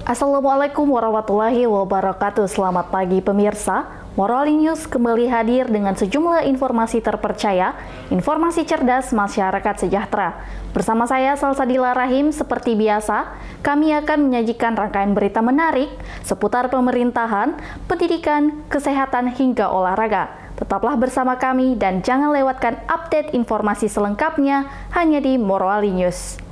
Assalamualaikum warahmatullahi wabarakatuh. Selamat pagi pemirsa. Morowali News kembali hadir dengan sejumlah informasi terpercaya, informasi cerdas masyarakat sejahtera. Bersama saya Salsadila Rahim, seperti biasa, kami akan menyajikan rangkaian berita menarik seputar pemerintahan, pendidikan, kesehatan hingga olahraga. Tetaplah bersama kami dan jangan lewatkan update informasi selengkapnya hanya di Morowali News.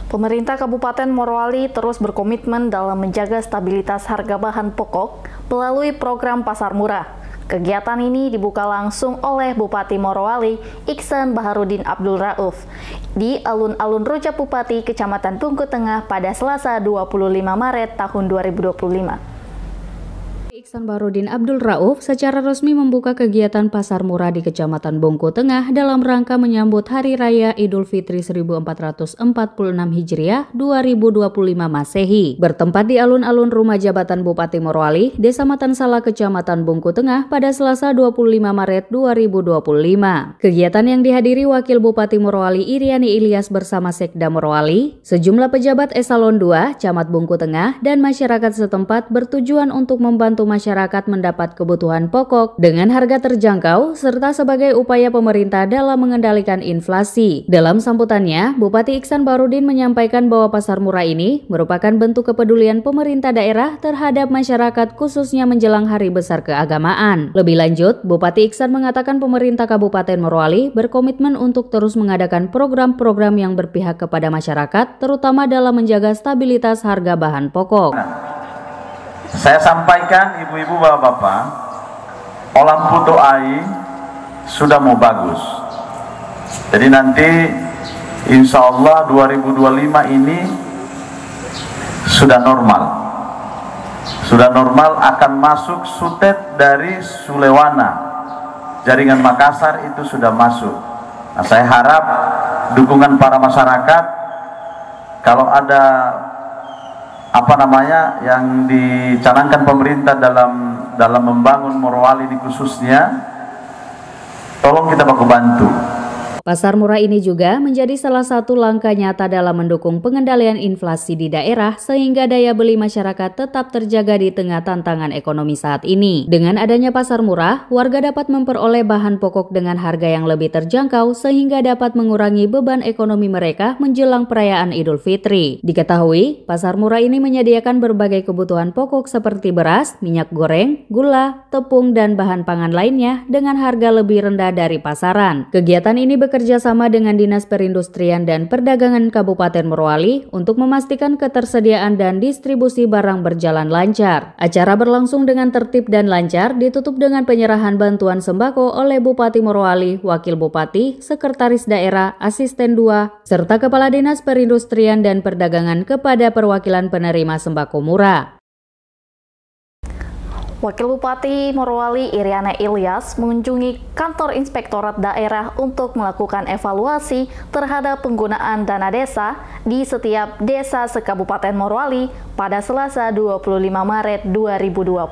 Pemerintah Kabupaten Morowali terus berkomitmen dalam menjaga stabilitas harga bahan pokok melalui program Pasar Murah. Kegiatan ini dibuka langsung oleh Bupati Morowali, Iksan Baharudin Abdul Rauf, di Alun-Alun Rujak Bupati, Kecamatan Bungku Tengah pada Selasa 25 Maret tahun 2025. Iksan Baharudin Abdul Rauf secara resmi membuka kegiatan Pasar Murah di Kecamatan Bungku Tengah dalam rangka menyambut Hari Raya Idul Fitri 1446 Hijriah 2025 Masehi. Bertempat di alun-alun rumah jabatan Bupati Morowali, Desa Matansala, Kecamatan Bungku Tengah pada Selasa 25 Maret 2025. Kegiatan yang dihadiri Wakil Bupati Morowali Iriani Ilyas bersama Sekda Morowali, sejumlah pejabat eselon 2, Camat Bungku Tengah, dan masyarakat setempat bertujuan untuk membantu masyarakat mendapat kebutuhan pokok dengan harga terjangkau serta sebagai upaya pemerintah dalam mengendalikan inflasi. Dalam sambutannya, Bupati Iksan Baharudin menyampaikan bahwa pasar murah ini merupakan bentuk kepedulian pemerintah daerah terhadap masyarakat khususnya menjelang hari besar keagamaan. Lebih lanjut, Bupati Iksan mengatakan pemerintah Kabupaten Morowali berkomitmen untuk terus mengadakan program-program yang berpihak kepada masyarakat terutama dalam menjaga stabilitas harga bahan pokok. Saya sampaikan ibu-ibu bapak-bapak, olam putu ai sudah mau bagus. Jadi nanti insya Allah 2025 ini sudah normal. Sudah normal akan masuk sutet dari Sulewana. Jaringan Makassar itu sudah masuk. Nah, saya harap dukungan para masyarakat, kalau ada yang dicanangkan pemerintah dalam membangun Morowali ini khususnya, tolong kita baku bantu. Pasar murah ini juga menjadi salah satu langkah nyata dalam mendukung pengendalian inflasi di daerah sehingga daya beli masyarakat tetap terjaga di tengah tantangan ekonomi saat ini. Dengan adanya pasar murah, warga dapat memperoleh bahan pokok dengan harga yang lebih terjangkau sehingga dapat mengurangi beban ekonomi mereka menjelang perayaan Idul Fitri. Diketahui, pasar murah ini menyediakan berbagai kebutuhan pokok seperti beras, minyak goreng, gula, tepung, dan bahan pangan lainnya dengan harga lebih rendah dari pasaran. Kegiatan ini bekerja sama dengan Dinas Perindustrian dan Perdagangan Kabupaten Morowali untuk memastikan ketersediaan dan distribusi barang berjalan lancar. Acara berlangsung dengan tertib dan lancar, ditutup dengan penyerahan bantuan sembako oleh Bupati Morowali, Wakil Bupati, Sekretaris Daerah, Asisten 2, serta Kepala Dinas Perindustrian dan Perdagangan kepada perwakilan penerima sembako murah. Wakil Bupati Morowali Iriani Ilyas mengunjungi kantor Inspektorat Daerah untuk melakukan evaluasi terhadap penggunaan dana desa di setiap desa se-Kabupaten Morowali pada Selasa 25 Maret 2025.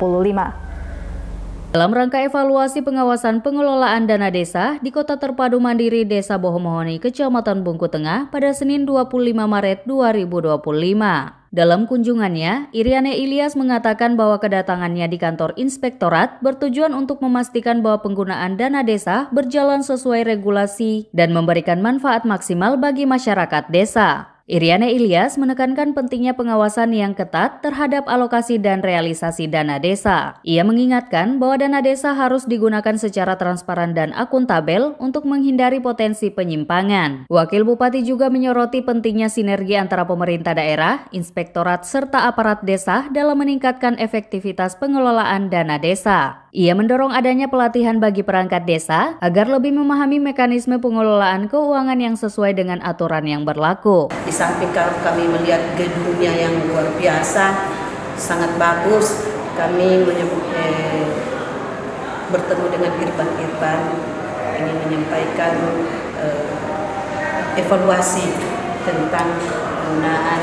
Dalam rangka evaluasi pengawasan pengelolaan dana desa di Kota Terpadu Mandiri Desa Bohomohoni, Kecamatan Bungku Tengah pada Senin 25 Maret 2025. Dalam kunjungannya, Iriani Ilyas mengatakan bahwa kedatangannya di kantor inspektorat bertujuan untuk memastikan bahwa penggunaan dana desa berjalan sesuai regulasi dan memberikan manfaat maksimal bagi masyarakat desa. Iriani Ilyas menekankan pentingnya pengawasan yang ketat terhadap alokasi dan realisasi dana desa. Ia mengingatkan bahwa dana desa harus digunakan secara transparan dan akuntabel untuk menghindari potensi penyimpangan. Wakil Bupati juga menyoroti pentingnya sinergi antara pemerintah daerah, inspektorat, serta aparat desa dalam meningkatkan efektivitas pengelolaan dana desa. Ia mendorong adanya pelatihan bagi perangkat desa agar lebih memahami mekanisme pengelolaan keuangan yang sesuai dengan aturan yang berlaku. Di samping kalau kami melihat gedungnya yang luar biasa, sangat bagus, kami bertemu dengan Irfan ingin menyampaikan evaluasi tentang penggunaan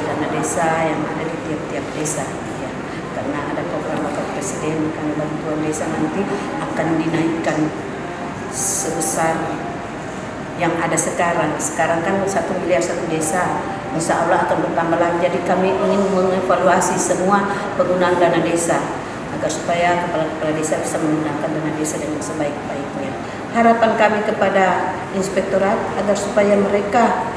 dana desa yang ada di tiap-tiap desa. Ya. Karena ada program Bapak Presiden, karena bantuan desa nanti akan dinaikkan sebesar yang ada sekarang. Sekarang kan 1 miliar satu desa, insya Allah akan bertambah lagi. Jadi kami ingin mengevaluasi semua penggunaan dana desa agar supaya kepala-kepala desa bisa menggunakan dana desa dengan sebaik-baiknya. Harapan kami kepada inspektorat agar supaya mereka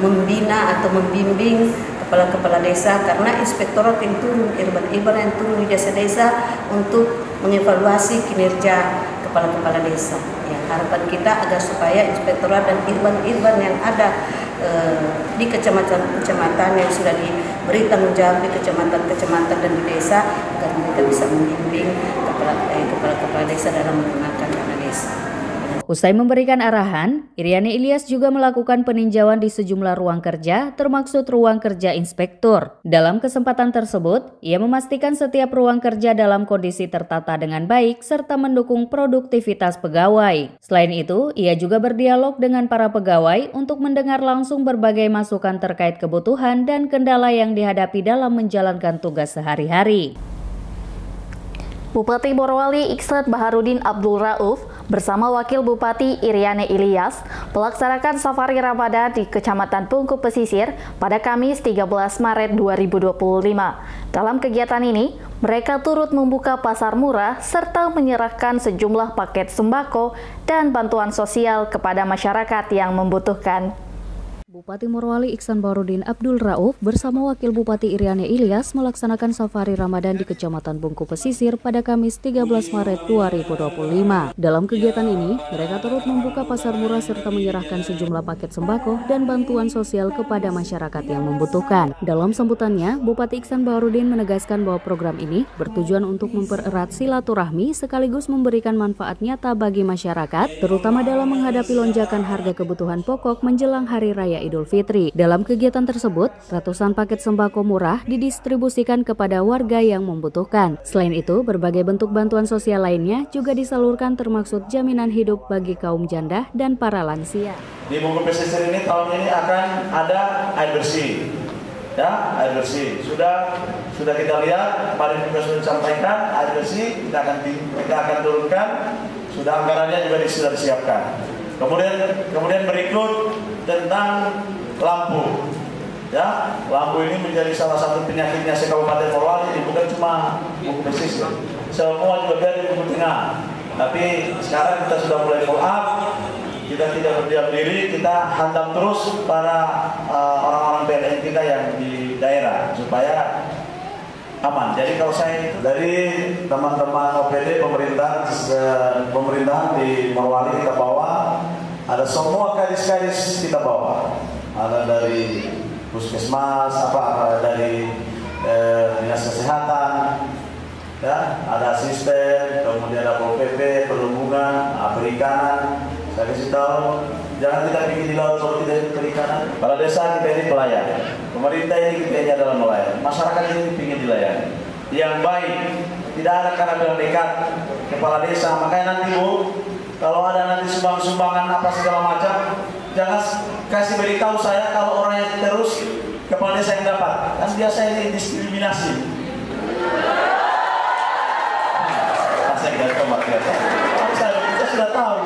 membina atau membimbing kepala-kepala desa, karena inspektorat yang turun, irban-irban yang turun di desa-desa untuk mengevaluasi kinerja kepala-kepala desa. Ya, harapan kita agar supaya inspektorat dan irban-irban yang ada di kecamatan yang sudah diberi tanggung jawab di kecamatan dan di desa, agar mereka bisa membimbing kepala-kepala desa dalam menggunakan dana desa. Usai memberikan arahan, Iriane Ilyas juga melakukan peninjauan di sejumlah ruang kerja, termasuk ruang kerja inspektur. Dalam kesempatan tersebut, ia memastikan setiap ruang kerja dalam kondisi tertata dengan baik serta mendukung produktivitas pegawai. Selain itu, ia juga berdialog dengan para pegawai untuk mendengar langsung berbagai masukan terkait kebutuhan dan kendala yang dihadapi dalam menjalankan tugas sehari-hari. Bupati Morowali Iksan Baharudin Abdul Rauf bersama Wakil Bupati Iriane Ilyas melaksanakan safari Ramadan di Kecamatan Bungku Pesisir pada Kamis 13 Maret 2025. Dalam kegiatan ini, mereka turut membuka pasar murah serta menyerahkan sejumlah paket sembako dan bantuan sosial kepada masyarakat yang membutuhkan. Bupati Morowali Iksan Baharudin Abdul Rauf bersama Wakil Bupati Iriane Ilyas melaksanakan safari Ramadan di Kecamatan Bungku Pesisir pada Kamis 13 Maret 2025. Dalam kegiatan ini, mereka turut membuka pasar murah serta menyerahkan sejumlah paket sembako dan bantuan sosial kepada masyarakat yang membutuhkan. Dalam sambutannya, Bupati Iksan Baharudin menegaskan bahwa program ini bertujuan untuk mempererat silaturahmi sekaligus memberikan manfaat nyata bagi masyarakat, terutama dalam menghadapi lonjakan harga kebutuhan pokok menjelang Hari Raya Idul Fitri. Dalam kegiatan tersebut, ratusan paket sembako murah didistribusikan kepada warga yang membutuhkan. Selain itu, berbagai bentuk bantuan sosial lainnya juga disalurkan termasuk jaminan hidup bagi kaum janda dan para lansia. Di Bungku Pesisir ini tahun ini akan ada air bersih. Ya, air bersih. Sudah kita lihat, kemarin juga sudah disampaikan, air bersih kita akan turunkan. Sudah anggarannya juga sudah disiapkan. Kemudian berikut tentang lampu. Ya, lampu ini menjadi salah satu penyakitnya se-Kabupaten Morowali, bukan cuma Bungku Pesisir. Semua juga dari Bungku Tengah. Tapi sekarang kita sudah mulai follow up. Kita tidak berdiam diri, kita hantam terus para orang-orang PLN kita yang di daerah supaya aman. Jadi kalau saya dari teman-teman OPD pemerintahan di Morowali kita bawa, ada semua kadis-kadis kita bawa, ada dari puskesmas, dari dinas kesehatan, ya, ada asisten, kemudian ada Pol PP, perhubungan, perikanan. Saya kasih tahu, jangan kita bikin di laut kalau tidak perikanan. Kalau desa kita ini pelayan, pemerintah ini kita ini adalah nelayan, masyarakat ini ingin dilayani. Yang baik, tidak ada karena bilang dekat kepala desa. Makanya nanti Bu, kalau ada nanti sumbangan apa segala macam, jangan kasih beritahu saya kalau orang yang terus kepala desa yang dapat. Kan biasa ini diskriminasi. Saya tidak tahu kita sudah tahu.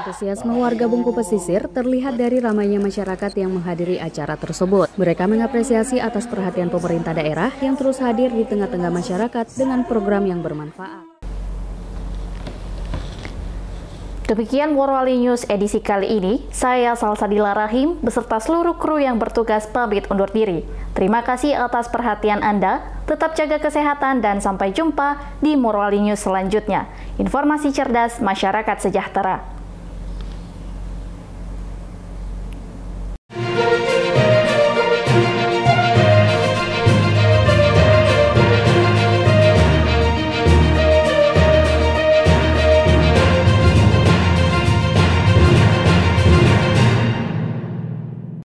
Antusiasme warga Bungku Pesisir terlihat dari ramainya masyarakat yang menghadiri acara tersebut. Mereka mengapresiasi atas perhatian pemerintah daerah yang terus hadir di tengah-tengah masyarakat dengan program yang bermanfaat. Demikian Morowali News edisi kali ini. Saya Salsadila Rahim beserta seluruh kru yang bertugas pamit undur diri. Terima kasih atas perhatian Anda. Tetap jaga kesehatan dan sampai jumpa di Morowali News selanjutnya. Informasi cerdas, masyarakat sejahtera.